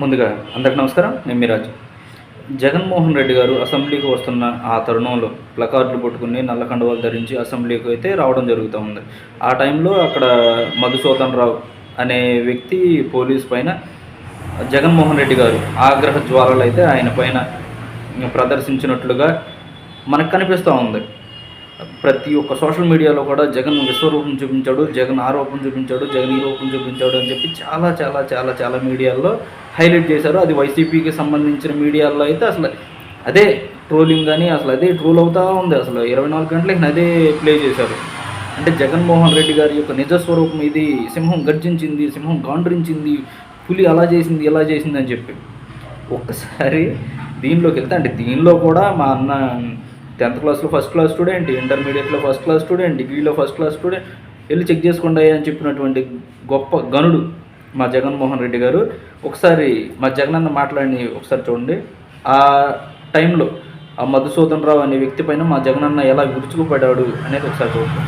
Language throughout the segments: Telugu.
ముందుగా అందరికి నమస్కారం. నేను మీ రాజు. జగన్మోహన్ రెడ్డి గారు అసెంబ్లీకి వస్తున్న ఆ తరుణంలో ప్లకార్డులు పట్టుకుని నల్ల కండువాలు ధరించి అసెంబ్లీకి అయితే రావడం జరుగుతూ ఉంది. ఆ టైంలో అక్కడ మధుసూదన్ రావు అనే వ్యక్తి పోలీస్ పైన జగన్మోహన్ రెడ్డి గారు ఆగ్రహ జ్వాలలు అయితే ఆయన పైన ప్రదర్శించినట్లుగా మనకు కనిపిస్తూ ఉంది. ప్రతి ఒక్క సోషల్ మీడియాలో కూడా జగన్ విశ్వరూపం చూపించాడు, జగన్ ఆ రూపం చూపించాడు, జగన్ ఈ రూపం చూపించాడు అని చెప్పి చాలా చాలా చాలా చాలా మీడియాల్లో హైలైట్ చేశారు. అది వైసీపీకి సంబంధించిన మీడియాల్లో అయితే అసలు అదే ట్రోలింగ్ కానీ అసలు అదే ట్రోల్ అవుతూ ఉంది. అసలు 24 గంటలకి అదే ప్లే చేశారు. అంటే జగన్మోహన్ రెడ్డి గారి యొక్క నిజస్వరూపం ఇది, సింహం గర్జించింది, సింహం గాండ్రించింది, పులి అలా చేసింది ఇలా చేసింది అని చెప్పి ఒక్కసారి దీనిలోకి వెళ్తే, అంటే దీనిలో కూడా మా అన్న 10th క్లాస్లో ఫస్ట్ క్లాస్ స్టూడెంట్, ఇంటర్మీడియట్లో ఫస్ట్ క్లాస్ స్టూడెంట్, డిగ్రీలో ఫస్ట్ క్లాస్ స్టూడెంట్, వెళ్ళి చెక్ చేసుకోండి అని చెప్పినటువంటి గొప్ప గనుడు మా జగన్మోహన్ రెడ్డి గారు. ఒకసారి మా జగనన్న మాట్లాడి ఒకసారి చూడండి. ఆ టైంలో ఆ మధుసూదన్ రావు అనే వ్యక్తి పైన మా జగనన్న ఎలా విరుచుకుపడ్డాడు అనేది ఒకసారి చూడండి.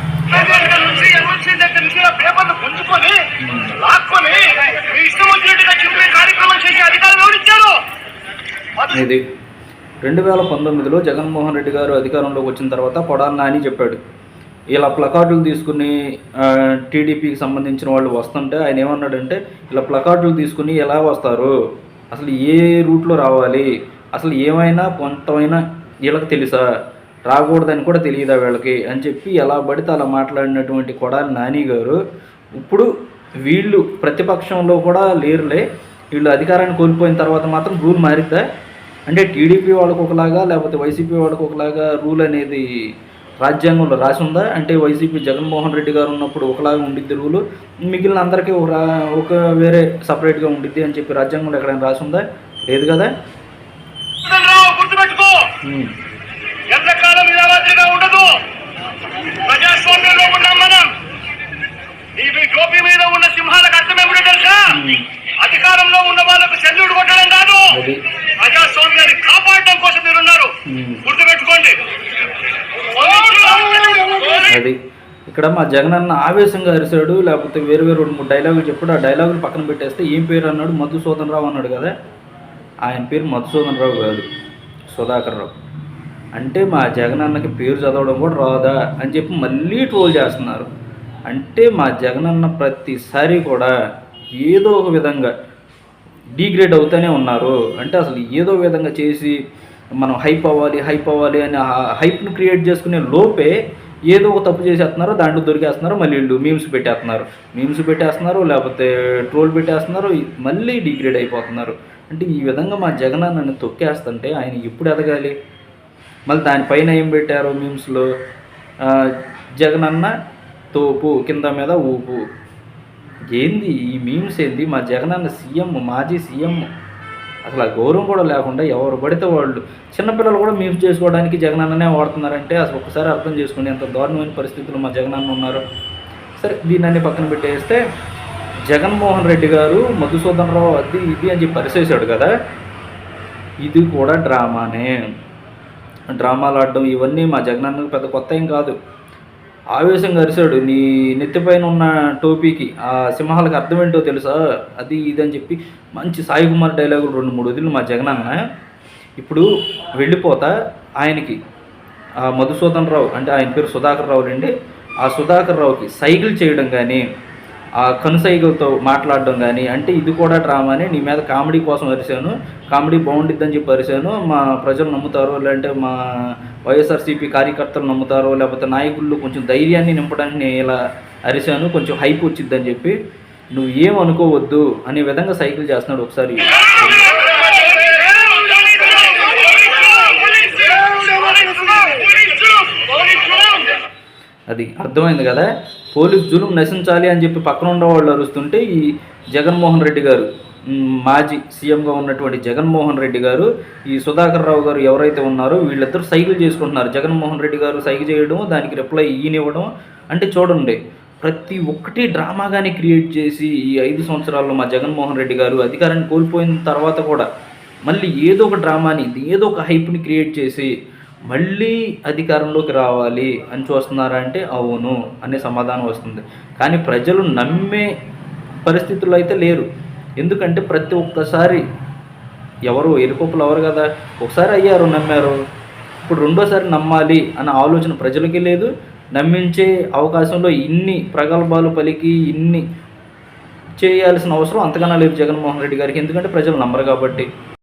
ఇది 2019లో జగన్మోహన్ రెడ్డి గారు అధికారంలోకి వచ్చిన తర్వాత కొడాలి నాని చెప్పాడు, ఇలా ప్లకార్డులు తీసుకుని టీడీపీకి సంబంధించిన వాళ్ళు వస్తుంటే ఆయన ఏమన్నాడంటే, ఇలా ప్లకార్డులు తీసుకుని ఎలా వస్తారు, అసలు ఏ రూట్లో రావాలి, అసలు ఏమైనా కొంతమైనా వీళ్ళకి తెలుసా, రాకూడదని కూడా తెలియదా వీళ్ళకి అని చెప్పి ఎలా పడితే అలా మాట్లాడినటువంటి కొడాలి నాని గారు ఇప్పుడు వీళ్ళు ప్రతిపక్షంలో కూడా లేరులే, వీళ్ళు అధికారాన్ని కోల్పోయిన తర్వాత మాత్రం రూల్ మారిద్దా అంటే టీడీపీ వాళ్ళకు ఒకలాగా లేకపోతే వైసీపీ వాళ్ళకు ఒకలాగా రూల్ అనేది రాజ్యాంగంలో రాసి ఉందా? అంటే వైసీపీ జగన్మోహన్ రెడ్డి గారు ఉన్నప్పుడు ఒకలాగా ఉండిద్ది రూలు, మిగిలిన అందరికీ ఒక వేరే సపరేట్గా ఉండిద్ది అని చెప్పి రాజ్యాంగంలో ఎక్కడైనా రాసి ఉందా? లేదు కదా. అధికారంలో ఉన్న వాళ్ళకు సెల్యూట్ కొట్టడం కాదు, ప్రజాస్వామ్యాన్ని కాపాడడం కోసం మీరు ఉన్నారు, గుర్తుపెట్టుకోండి. అది ఇక్కడ మా జగనన్న ఆవేశంగా అరిశాడు, లేకపోతే వేరు 2-3 డైలాగులు చెప్పాడు. ఆ డైలాగులు పక్కన పెట్టేస్తే ఏం పేరు అన్నాడు, మధుసూదన్ రావు అన్నాడు కదా. ఆయన పేరు మధుసూదన్ రావు కాదు, సుధాకర్ రావు. అంటే మా జగనన్నకి పేరు చదవడం కూడా రాదా అని చెప్పి మళ్ళీ ట్రోల్ చేస్తున్నారు. అంటే మా జగనన్న ప్రతిసారి కూడా ఏదో ఒక విధంగా డీగ్రేడ్ అవుతూనే ఉన్నారు. అంటే అసలు ఏదో విధంగా చేసి మనం హైప్ అవ్వాలి అని హైప్ను క్రియేట్ చేసుకునే లోపే ఏదో ఒక తప్పు చేసేస్తున్నారు, దాంట్లో దొరికేస్తున్నారు, మళ్ళీ వీళ్ళు మీమ్స్ పెట్టేస్తున్నారు, లేకపోతే ట్రోల్ పెట్టేస్తున్నారు, మళ్ళీ డీగ్రేడ్ అయిపోతున్నారు. అంటే ఈ విధంగా మా జగనన్నని తొక్కేస్తుంటే ఆయన ఎప్పుడు ఎదగాలి? మళ్ళీ దానిపైన ఏం పెట్టారు మీమ్స్లో, జగనన్న తోపు కింద మీద ఊపు. ఏంది ఈ మీమ్స్ ఏంది? మా జగనన్న సీఎం, మాజీ సీఎం, అసలు ఆ గౌరవం కూడా లేకుండా ఎవరు పడితే వాళ్ళు, చిన్నపిల్లలు కూడా మీమ్స్ చేసుకోవడానికి జగనన్ననే వాడుతున్నారంటే అసలు ఒకసారి అర్థం చేసుకుని ఎంత దారుణమైన పరిస్థితులు మా జగనన్న ఉన్నారు. సరే దీన్ని పక్కన పెట్టేస్తే, జగన్మోహన్ రెడ్డి గారు మధుసూదన్ రావు అది ఇది అని చెప్పి పరిచేశాడు కదా, ఇది కూడా డ్రామానే. డ్రామాలు ఆడడం ఇవన్నీ మా జగనన్నకు పెద్ద కొత్త ఏం కాదు. ఆవేశంగా అరిశాడు, నీ నెత్తిపైన ఉన్న టోపీకి ఆ సింహాలకు అర్థం ఏంటో తెలుసా, అది ఇది అని చెప్పి మంచి సాయి కుమార్ డైలాగులు 2-3 వదిలి మా జగనన్న ఇప్పుడు వెళ్ళిపోతా ఆయనకి ఆ మధుసూదన్ రావు, అంటే ఆయన పేరు సుధాకర్ రావు అండి, ఆ సుధాకర్ రావుకి సైకిల్ చేయడం కానీ, ఆ కనుసైకిల్తో మాట్లాడడం కానీ, అంటే ఇది కూడా డ్రామానే. నీ మీద కామెడీ కోసం అరిశాను, కామెడీ బాగుండిద్దని చెప్పి అరిశాను, మా ప్రజలు నమ్ముతారో, లేదంటే మా వైఎస్ఆర్సీపీ కార్యకర్తలు నమ్ముతారో, లేకపోతే నాయకుళ్ళు కొంచెం ధైర్యాన్ని నింపడానికి నేను ఇలా అరిశాను, కొంచెం హైప్ వచ్చిద్దని చెప్పి, నువ్వు ఏమనుకోవద్దు అనే విధంగా సైకిల్ చేస్తున్నాడు. ఒకసారి అది అర్థమైంది కదా. పోలీస్ జులుం నశించాలి అని చెప్పి పక్కన ఉండేవాళ్ళు అరుస్తుంటే, ఈ జగన్మోహన్ రెడ్డి గారు, మాజీ సీఎంగా ఉన్నటువంటి జగన్మోహన్ రెడ్డి గారు, ఈ సుధాకర్ రావు గారు ఎవరైతే ఉన్నారో వీళ్ళిద్దరూ సైకిల్ చేసుకుంటున్నారు. జగన్మోహన్ రెడ్డి గారు సైకిల్ చేయడం, దానికి రిప్లై ఈయనివ్వడం. అంటే చూడండి, ప్రతి ఒక్కటి డ్రామాగానే క్రియేట్ చేసి ఈ 5 సంవత్సరాల్లో మా జగన్మోహన్ రెడ్డి గారు అధికారాన్ని కోల్పోయిన తర్వాత కూడా మళ్ళీ ఏదో ఒక డ్రామాని, ఏదో ఒక హైప్ని క్రియేట్ చేసి మళ్ళీ అధికారంలోకి రావాలి అని చూస్తున్నారా అంటే అవును అనే సమాధానం వస్తుంది. కానీ ప్రజలు నమ్మే పరిస్థితుల్లో అయితే లేరు. ఎందుకంటే ప్రతి ఒక్కసారి ఎవరు ఎరుకోపులు ఎవరు కదా, ఒకసారి అయ్యారు నమ్మారు, ఇప్పుడు రెండోసారి నమ్మాలి అన్న ఆలోచన ప్రజలకి లేదు. నమ్మించే అవకాశంలో ఇన్ని ప్రగల్భాలు పలికి ఇన్ని చేయాల్సిన అవసరం అంతకన్నా లేదు జగన్మోహన్ రెడ్డి గారికి, ఎందుకంటే ప్రజలు నమ్మరు కాబట్టి.